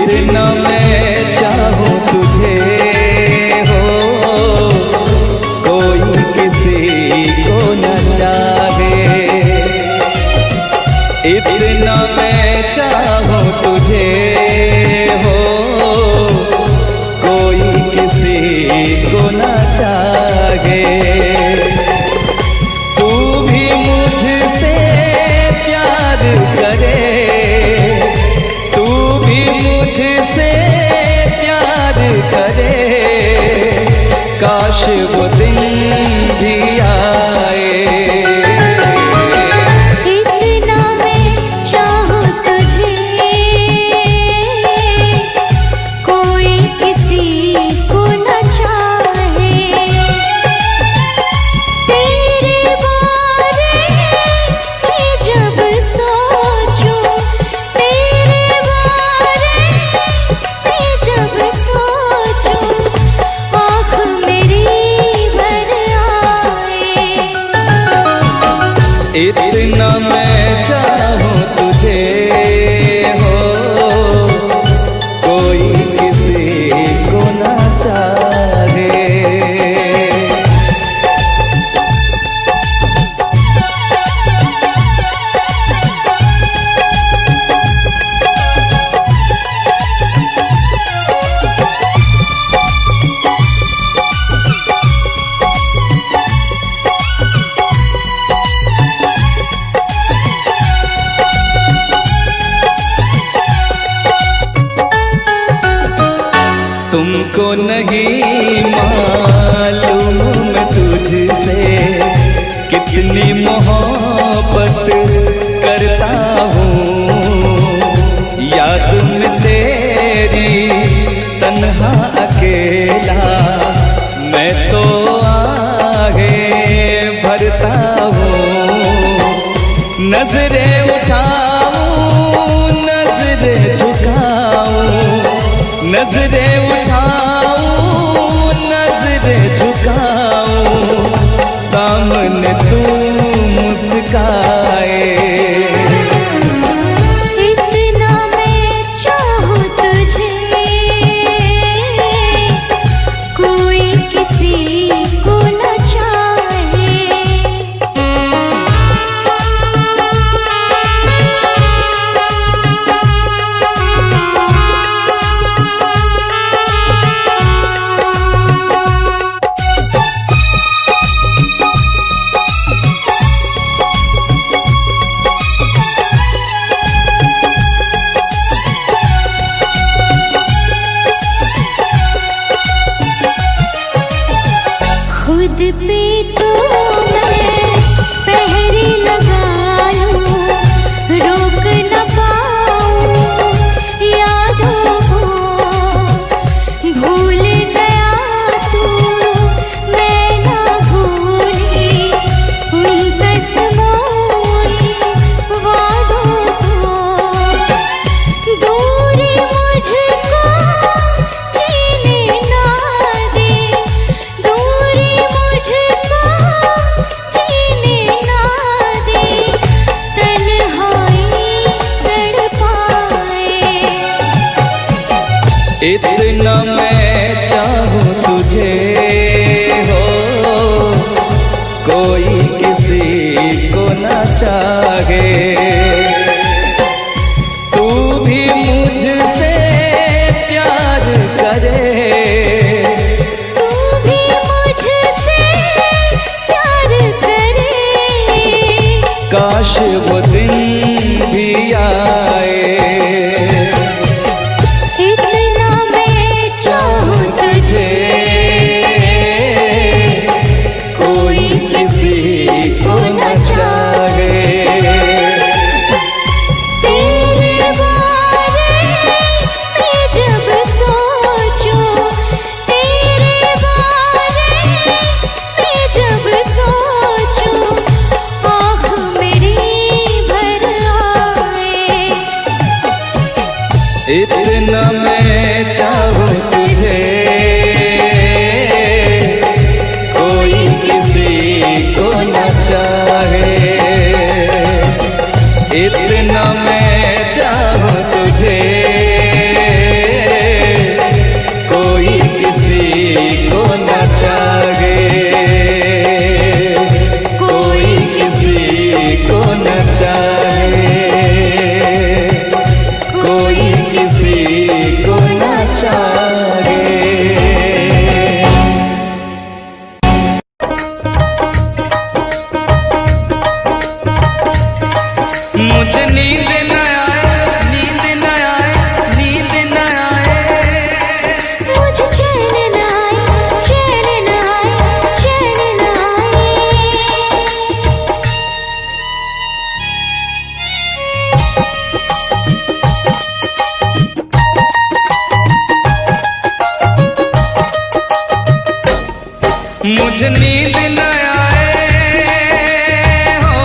इतना मैं चाहूं तुझे हो, कोई किसी को न चाहे। इतना मैं चाहूं तुझे हो, कोई किसी को न चाहे। तू भी मुझसे प्यार करे, तू भी मुझसे प्यार करे, काश वो दिन भी आए। इतना मैं चाहूं तुझे, कोई किसी को न चाहे। तेरे बारे में जब सोचूं, तेरे बारे में जब सोचूं, आँख मेरी भर आए। इतना मैं चाहूं तुझे हो, कोई किसी को न चाहे। तुमको नहीं मालूम मैं तुझसे कितनी मोहब्बत करता हूँ। याद में तेरी तन्हा अकेला मैं तो आगे भरता हूँ। नजरें उठाऊं, नजरें झुकाऊं, नजरें उठाऊं, नजरें झुकाऊं, सामने तू मुस्काए। इतना मैं चाहूं तुझे, कोई किसी को न चाहे। खुद पे तो मैं पहरे लगा लूं, रोक न पाऊं यादों को। भूल गया तू, मैं ना भूली उन कसमों, उन वादों को। दूरी मुझको जीने ना दे, दूरी मुझको जीने ना दे, तन्हाई तड़पाए। इतना मैं चाहूं तुझे हो, कोई किसी को न चाहे। तू भी मुझसे प्यार करे, तू भी मुझसे प्यार करे, काश वो दिन भी आए। इतना मैं चाहूं तुझे, कोई किसी को न चाहे। तेरे बारे में जब सोचूं, तेरे बारे में जब सोचूं, आँख मेरी मुझे नींद न आए हो,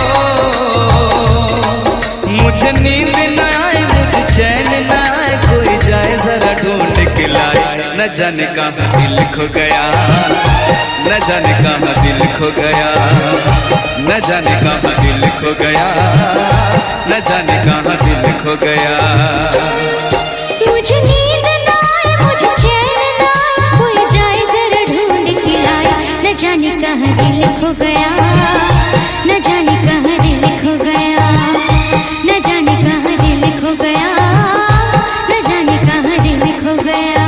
मुझे नींद न आए, मुझे चैन न आए, कोई जाए जरा ढूंढ के लाए। न जाने कहाँ दिल खो गया, न जाने कहाँ दिल खो गया, न जाने कहाँ दिल खो गया, न जाने कहाँ दिल खो गया। मुझे नींद न आए, मुझे चैन न आए, कोई जाए जरा ढूंढ के लाए। न जाने कहाँ दिल खो गया, न जाने कहाँ दिल खो गया, न जाने कहाँ दिल खो गया, न जाने कहाँ दिल खो गया।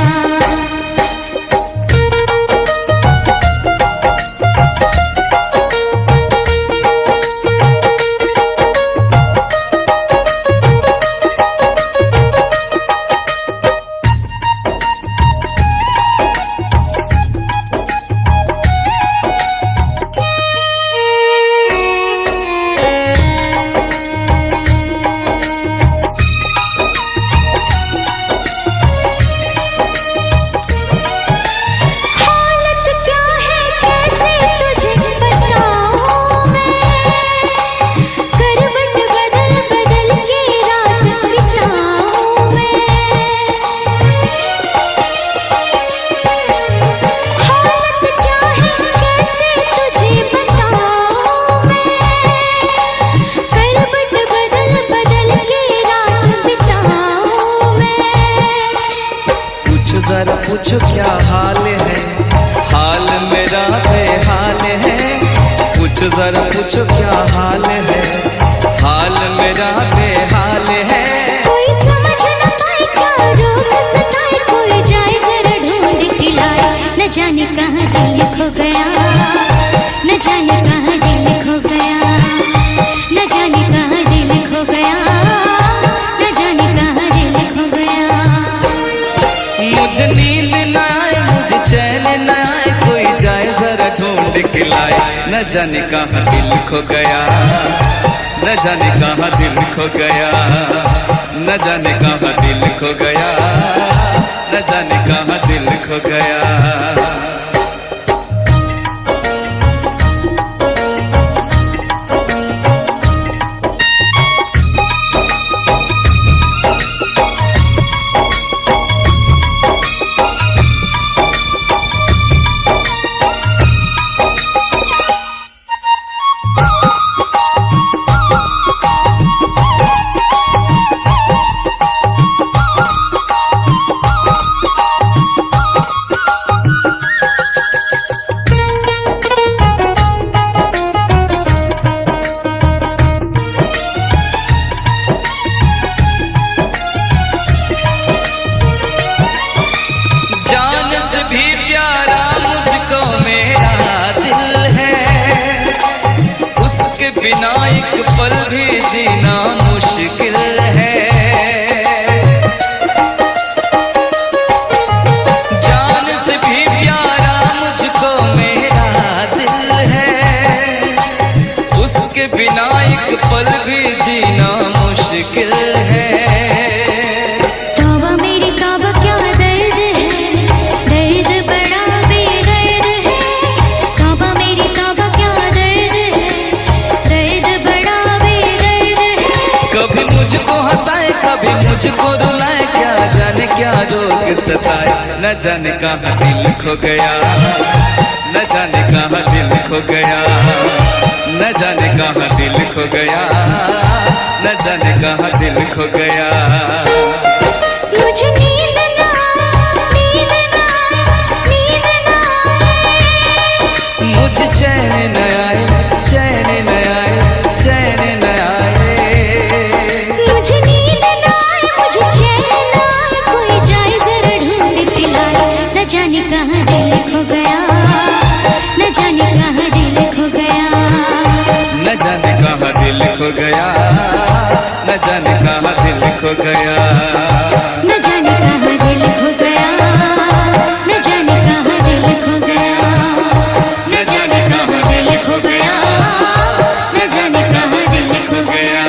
जरा पूछो क्या हाल है, हाल मेरा बेहाल है। पूछो जरा पूछो क्या हाल है, हाल मेरा बेहाल है। कोई समझ न पाए क्या रोग सताए, कोई जाए जरा ढूंढ के लाए। न जाने कहाँ दिल खो गया, न जाने कहाँ दिल खो गया, न जाने कहाँ दिल खो गया, न जाने कहाँ दिल खो गया। मुझे नींद न आए, मुझे चैन न आए, कोई जाए जरा ढूंढ के लाए। न जाने कहाँ दिल खो गया, न जाने कहाँ दिल खो गया, न जाने कहाँ दिल खो गया, न जाने कहाँ दिल खो गया। बिना एक पल भी जीना मुश्किल है। जान से भी प्यारा मुझको मेरा दिल है, उसके बिना एक पल भी जीना मुश्किल है। तौबा मेरी तौबा क्या दर्द है, दर्द बड़ा बेदर्द है। तौबा मेरी तौबा क्या दर्द है, दर्द बड़ा बेदर्द है। कभी मुझको हंसाए कभी मुझको रुलाए, क्या जाने क्या रोग सताए। न जाने कहाँ दिल खो गया, न जाने कहाँ दिल खो गया, न जाने कहाँ दिल खो गया, न जाने कहाँ दिल खो गया। मुझे नींद न आए, नींद न आए, नींद न आए। मुझे चैन न आए, चैन न आए, चैन न आए। मुझे नींद न आए, मुझे चैन न आए, कोई जाए जरा ढूंढ के लाए। न जाने कहाँ दिल खो गया, न जाने कहाँ दिल खो गया, न जाने कहाँ दिल खो गया, न जाने कहाँ दिल खो गया, न जाने कहाँ दिल खो गया, न जाने कहाँ दिल खो गया, न जाने कहाँ दिल खो गया, न जाने कहाँ दिल खो गया।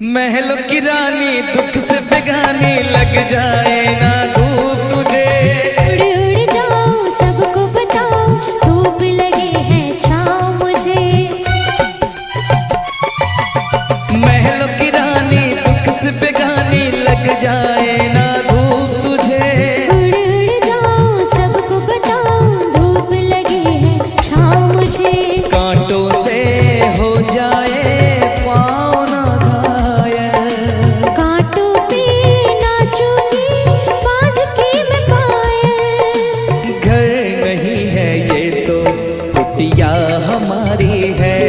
महलों की रानी दुख से बेगानी लग जाए ना धूप तुझे। उड़ उड़ जाओ सबको बताओ धूप लगे है छाँव मुझे। महलों की रानी दुख से बेगानी लग जाए ना धूप तुझे। उड़ उड़ जाओ सबको बताओ धूप लगे है छाँव मुझे। कांटों से हो जाए पाँव ना घायल, कांटों पे नाचूंगी बांध के मैं पायल। घर नहीं है ये तो कुटिया हमारी है।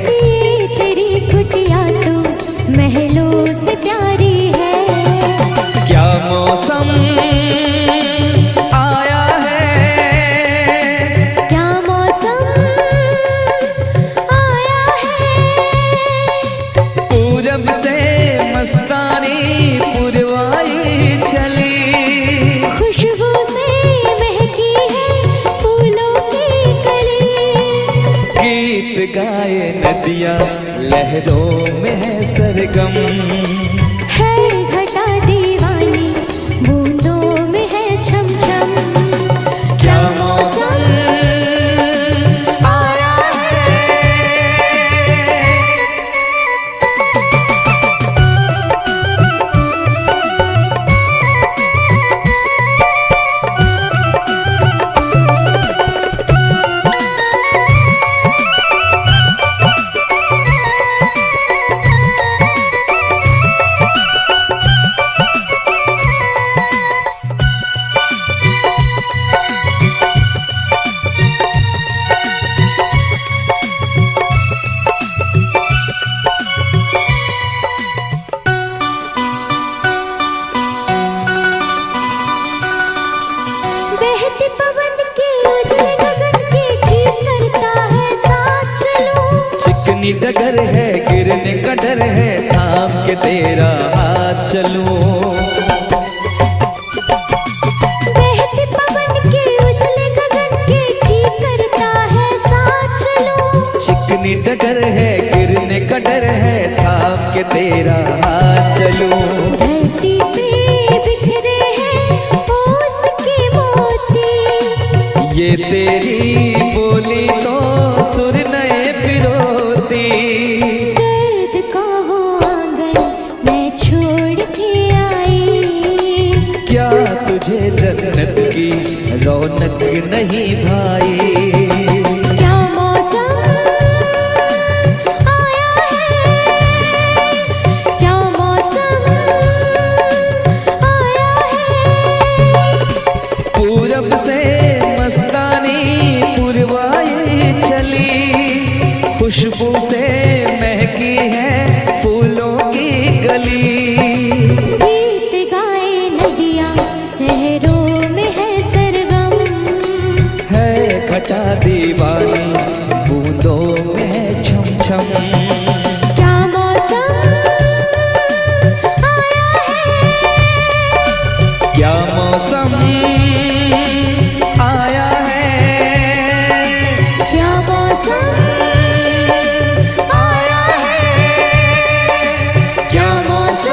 ये तेरी कुटिया तो महलों से प्यारी है। क्या मौसम आया है, क्या मौसम आया है। पूरब से मस्तानी पुरवाई चली। खुशबू से महकी है फूलों की कली। गीत गाए नदियाँ लहरों में है सरगम। है घटा दीवानी बूंदों में है छम छम। क्या मौसम आया बहते पवन के उजले गगन के जी करता है साथ चलूं। चिकनी डगर है गिरने का डर है थाम के तेरा हाथ चलूं। बहते पवन के उजले गगन के जी करता है साथ चलूं। चिकनी डगर है गिरने का डर है थाम के तेरा हाथ चलूं। धरती पे बिखरे हैं ओस के मोती। ये तेरी बोली तो सुर नए पिरोती। दर्द का वो आंगन मैं छोड़ के आई। क्या तुझे जन्नत की रौनक नहीं भाई। क्या मौसम आया है। क्या मौसम आया है। पूरब से मस्तानी पुरवाई चली। खुशबू से महकी है फूलों की गली। गीत गाए नदियाँ लहरों में है सरगम। है घटा दीवानी बूंदों में है छम छम। क्या मौसम आया है। क्या मौसम आया है। क्या मौसम आया है। क्या मौसम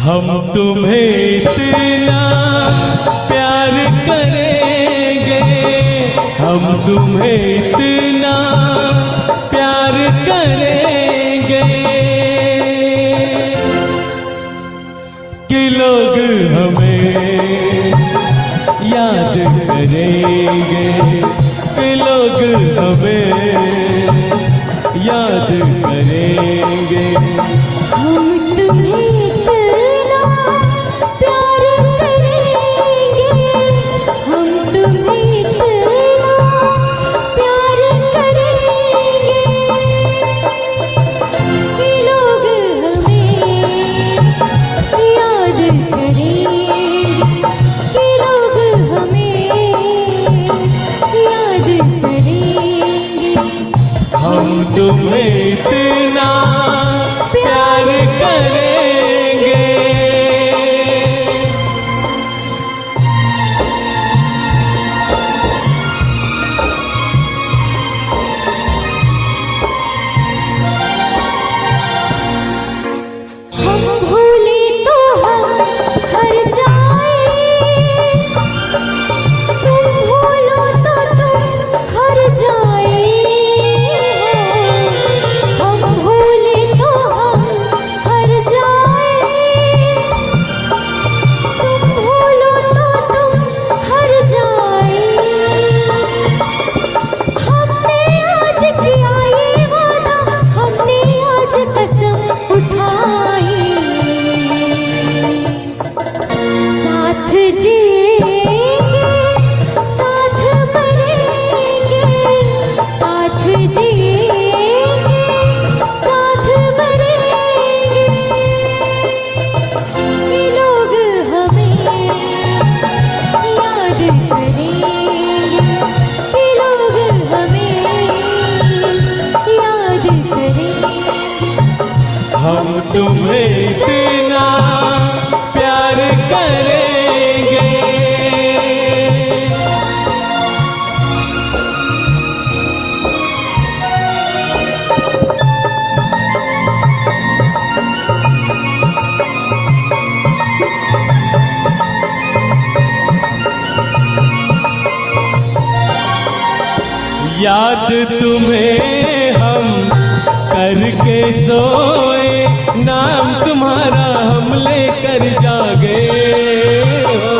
हम तुम्हें इतना प्यार करेंगे, हम तुम्हें इतना प्यार करेंगे कि लोग हमें याद करेंगे, कि लोग हमें याद करेंगे। हम तुम्हें इतना प्यार करेंगे, हम तुम्हें इतना प्यार करेंगे कि लोग हमें याद करेंगे, कि लोग हमें याद करेंगे। हम तुम्हें इतना प्यार करेंगे। हम भूले तो हम हर जाए, तुम भूलो तो तुम हर जाए। हम भूले तो हम हर जाए, तुम भूलो तो तुम हर जाए। हमने आज किया ये वादा, हमने आज कसम उठाई, साथ जिएंगे साथ मरेंगे, साथ जिएंगे साथ मरेंगे कि लोग हमें याद करेंगे, कि लोग हमें याद करेंगे। हम तुम्हें इतना प्यार करेंगे। याद तुम्हें हम करके सोए, नाम तुम्हारा हम लेकर जागे हो।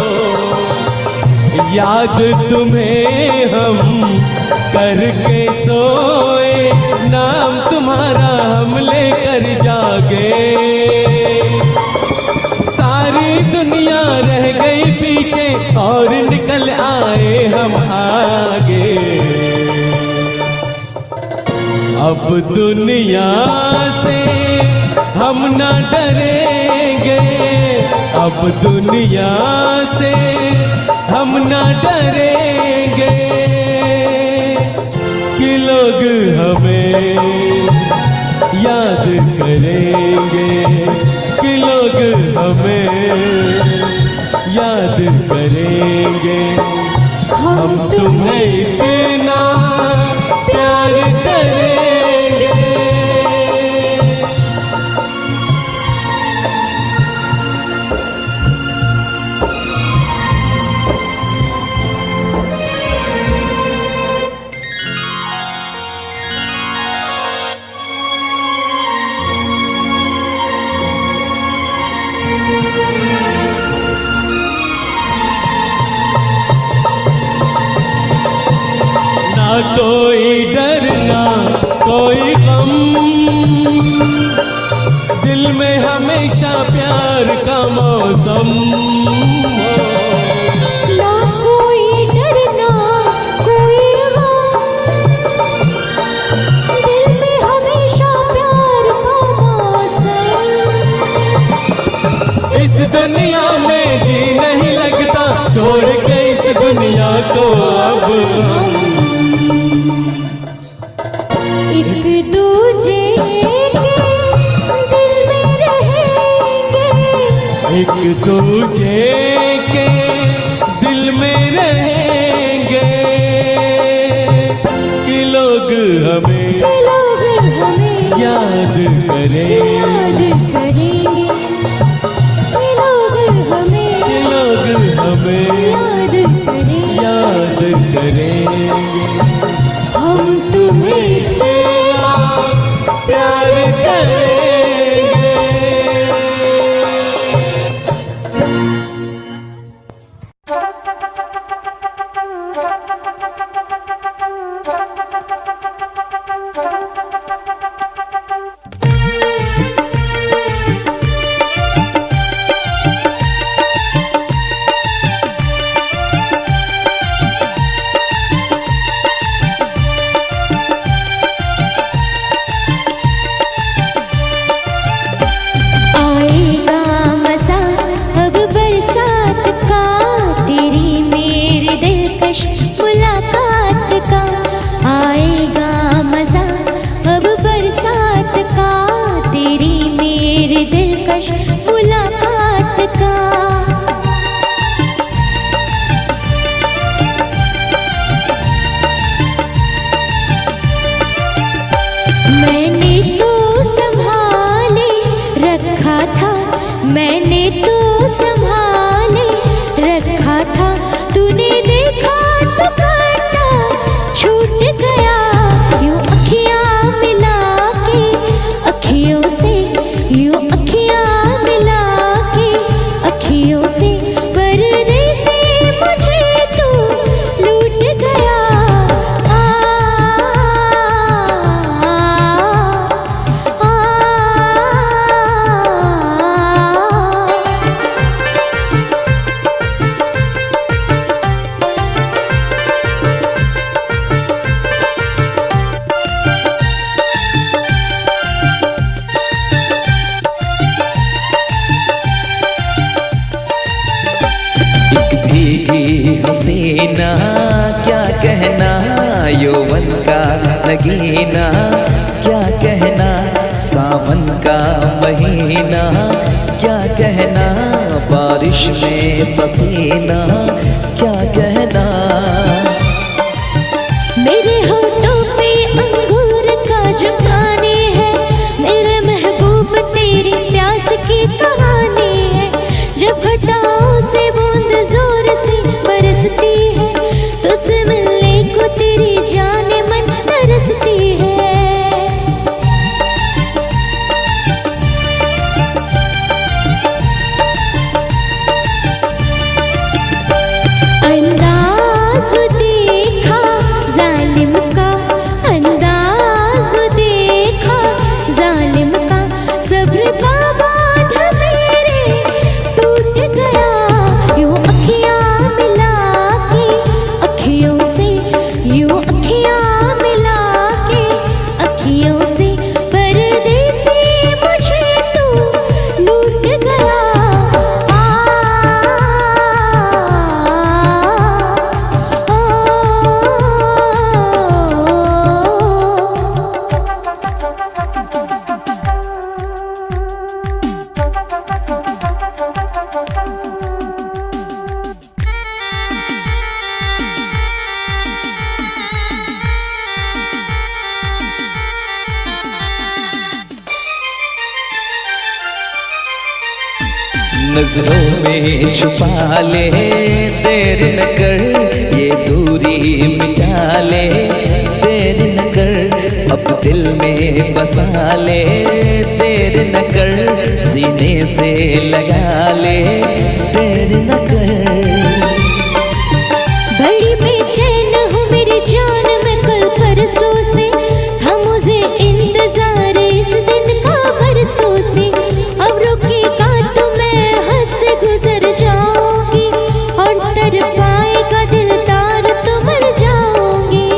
याद तुम्हें हम करके सोए, नाम तुम्हारा हम लेकर जागे। सारी दुनिया रह गई पीछे और निकल आए हम आगे। अब दुनिया से हम ना डरेंगे, अब दुनिया से हम ना डरेंगे कि लोग हमें याद करेंगे, कि लोग हमें याद करेंगे। हम तुम्हें इतना प्यार करेंगे। ना कोई डर ना कोई गम, दिल में हमेशा प्यार का मौसम हो। ना कोई डर ना कोई गम, दिल में हमेशा प्यार का मौसम। इस दुनिया में जी नहीं लगता, छोड़ के इस दुनिया को अब हम एक दूजे के दिल में रहेंगे, एक दूजे के दिल में रहेंगे कि लोग हमें याद करें, करेंगे, हसीना क्या कहना, यौवन का नगीना क्या कहना, सावन का महीना क्या कहना, बारिश में पसीना क्या कहना। मेरे होठों पे अंगूर का जो पानी है, मेरे महबूब तेरी प्यास की कहानी है। जब घटाओं से बूंद जोर से बरसती है, तुझसे मिलने को तेरी जाने मन तरसती है। अंदाज देखा जालिम का, अंदाज देखा जालिम का, सब्र का बांध मेरे टूट गया। यूं अखियां मिला के अखियों से, यूं अखियां मिला के अखियों से, परदेसी मुझे तू लूट गया। नजरों में छुपा ले, देर न कर ये दूरी मिटा ले, देर न कर अब दिल में बसा ले, देर न कर सीने से लगा ले, देर न कर। बड़ी बेचैन हूँ मेरी जान मैं कल परसों से, था मुझे इंतजार इस दिन का बरसों से। अब रुकेगा तो मैं हद से गुजर जाऊंगी, और तर पाएगा दिलदार तो मर जाऊंगी।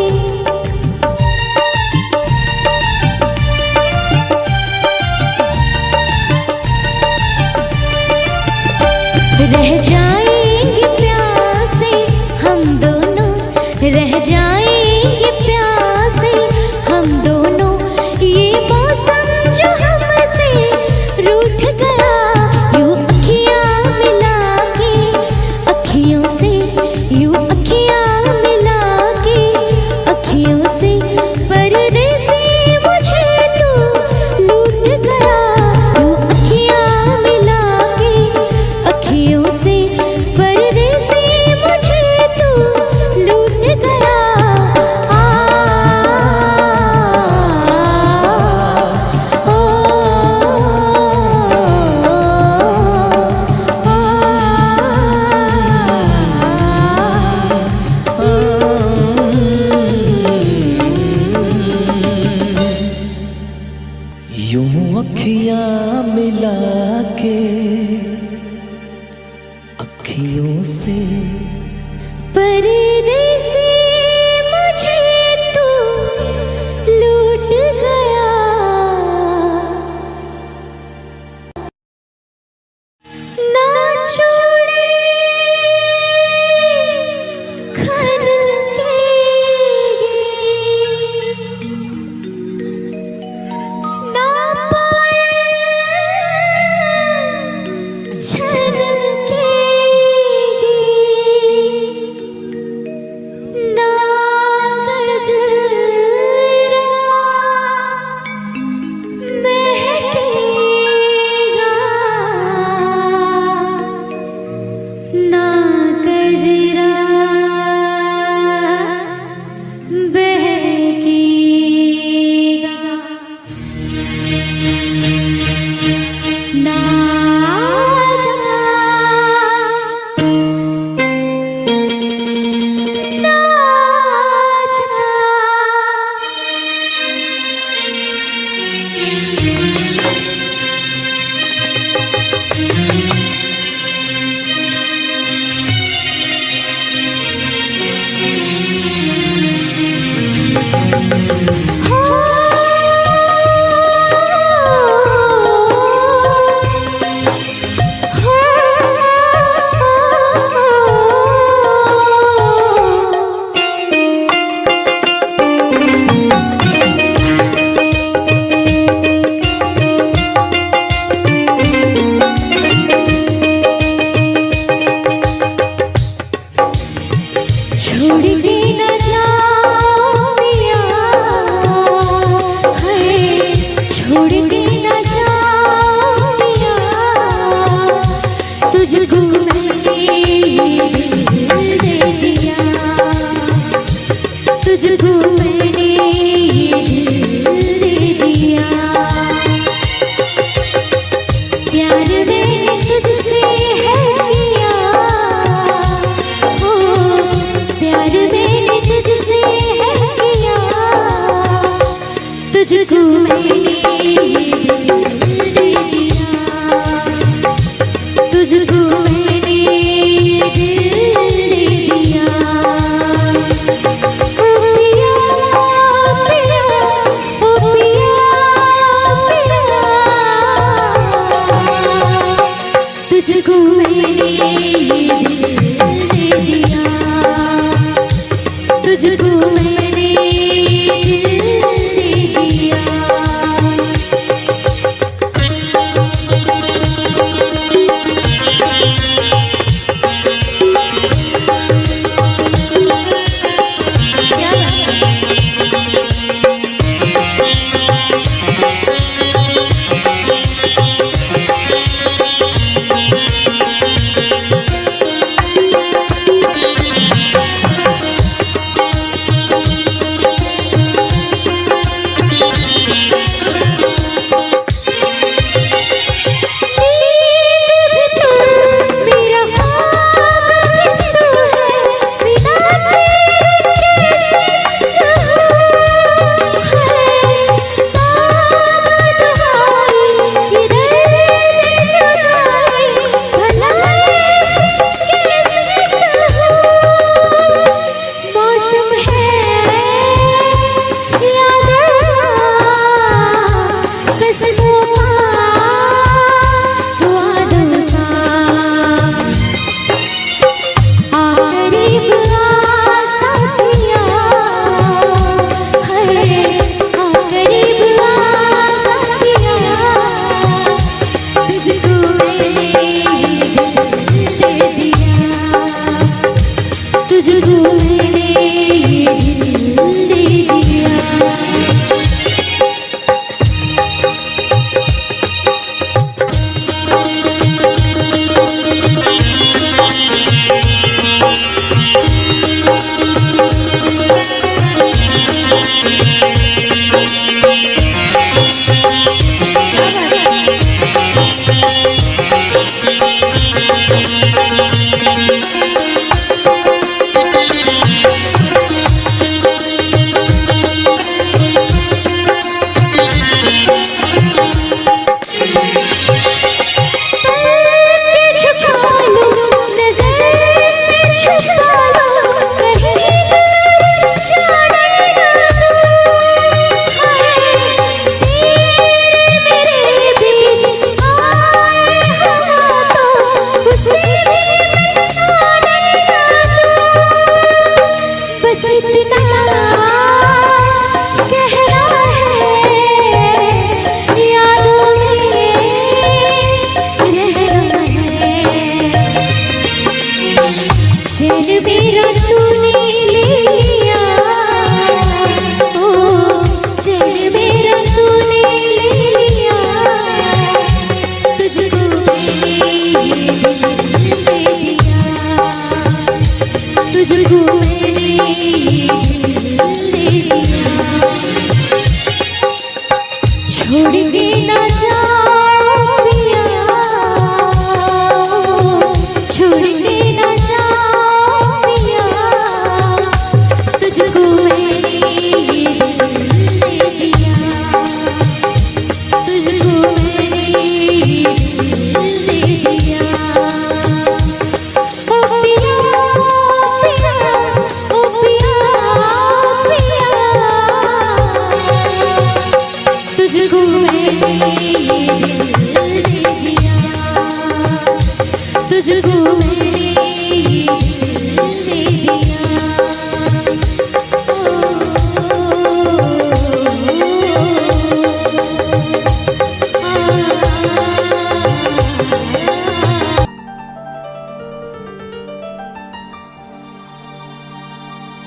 रह जाएंगे प्यासे हम दोनों, रह जाएंगे प्यासे हम दोनों, ये मौसम जो हमसे रूठ गया। यूं अखियां मिला के अखियों से, यूं अखियां मिला के अखियों से, परदेसी मुझे तू लूट गया। यूं अखियां मिला के अखियों से, परदेसी मुझे तू लूट गया। यूं अखियां मिला के अखियों से, परदेसी मुझे तू लूट गया। ना छोड़े खन ना पाए छन प्यार मैंने तुझसे है किया, ओ प्यार मैंने तुझसे है किया, तुझको मैंने दिल दे दिया, तुझको मैंने दिल दे दिया। ओ पिया पिया, ओ पिया पिया, तुझको मैंने दिल दे दिया, तुझको मैंने दिल दे दिया।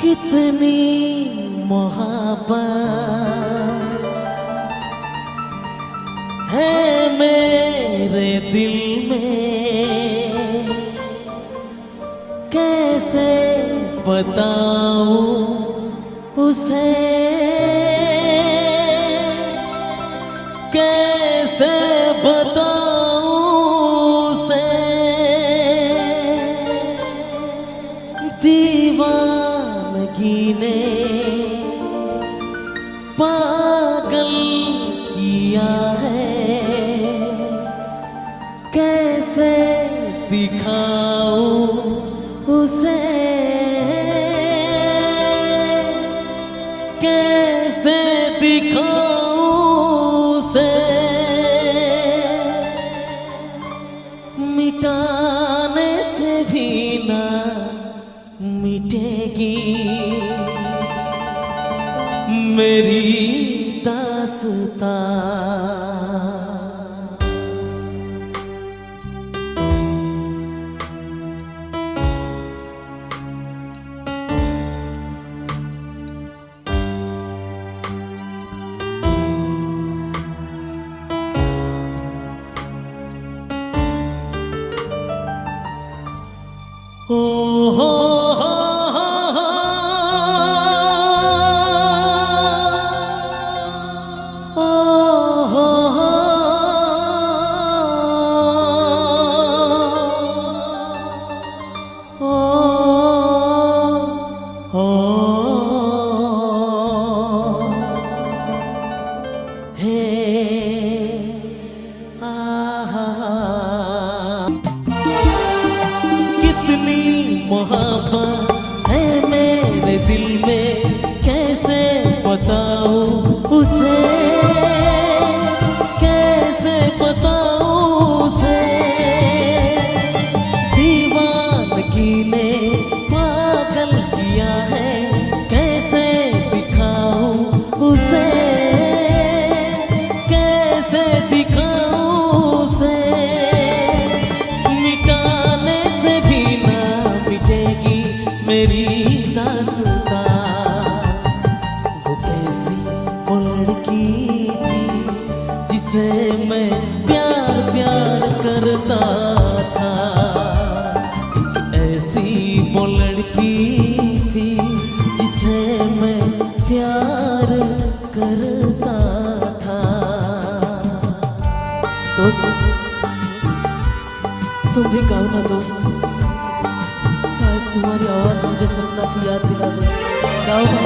कितनी मोहब्बत है मेरे दिल में, कैसे बताऊं उसे, कैसे बताऊं दिखाऊं उसे, कैसे दिखाऊं उसे, मिटाने से भी ना मिटेगी मेरी दास्तां। ओ हो हो हो हो, ओ हो हो, ओ हो, हे आहा, कितनी मोहब्बत है मेरे दिल में, कैसे बताऊं उसे, कैसे बताऊं उसे, दीवानगी ने पागल किया है, कैसे दिखाऊं उसे, कैसे दिखाऊं उसे, मिटाने से भी ना मिटेगी मेरी दास्तां। वो कैसी वो लड़की थी जिसे मैं प्यार प्यार करता था, ऐसी वो लड़की थी जिसे मैं प्यार करता था। दोस्त तुम भी गाओ ना दोस्त, शायद तुम्हारी आवाज मुझे सपना की याद दिला दे। गाओ ना।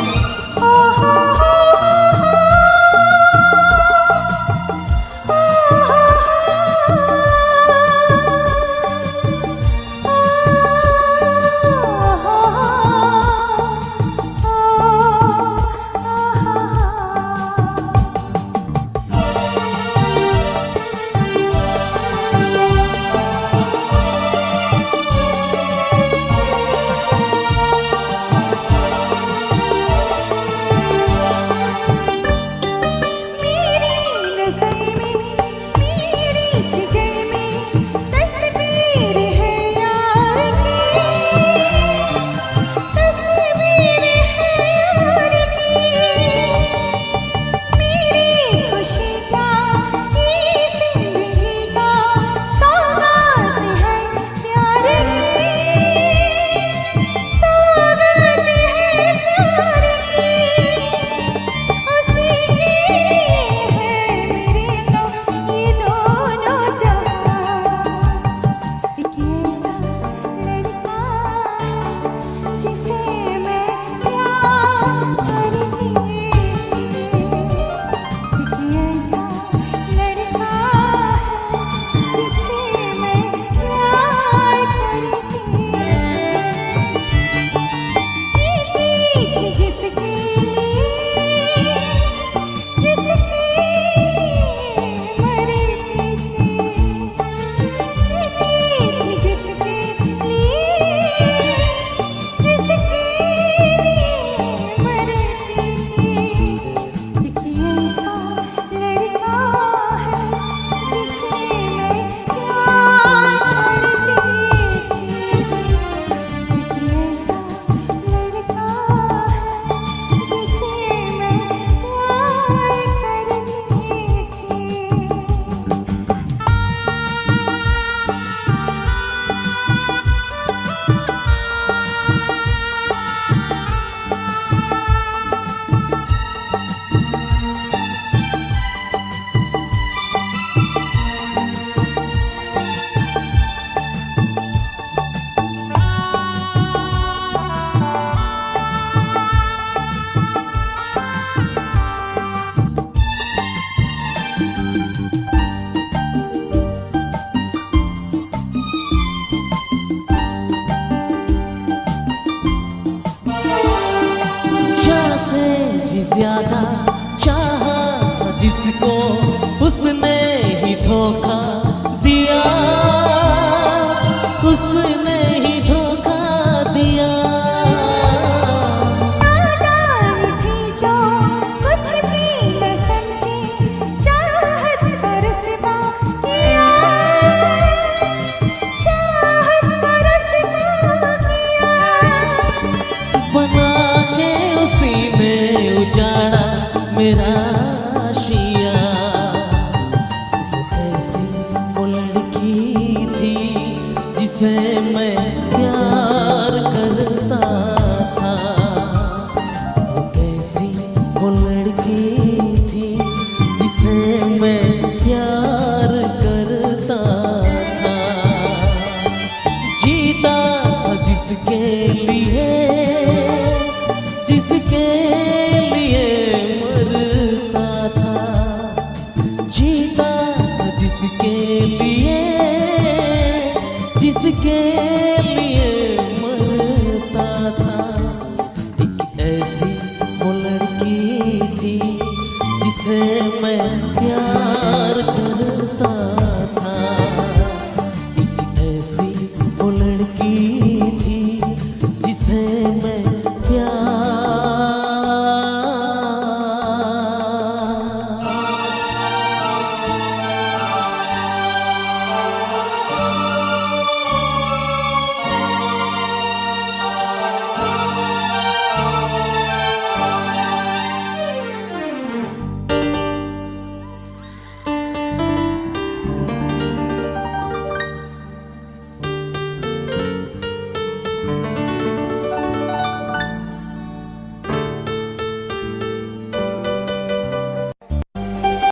लड़की थी जिसे मैं प्यार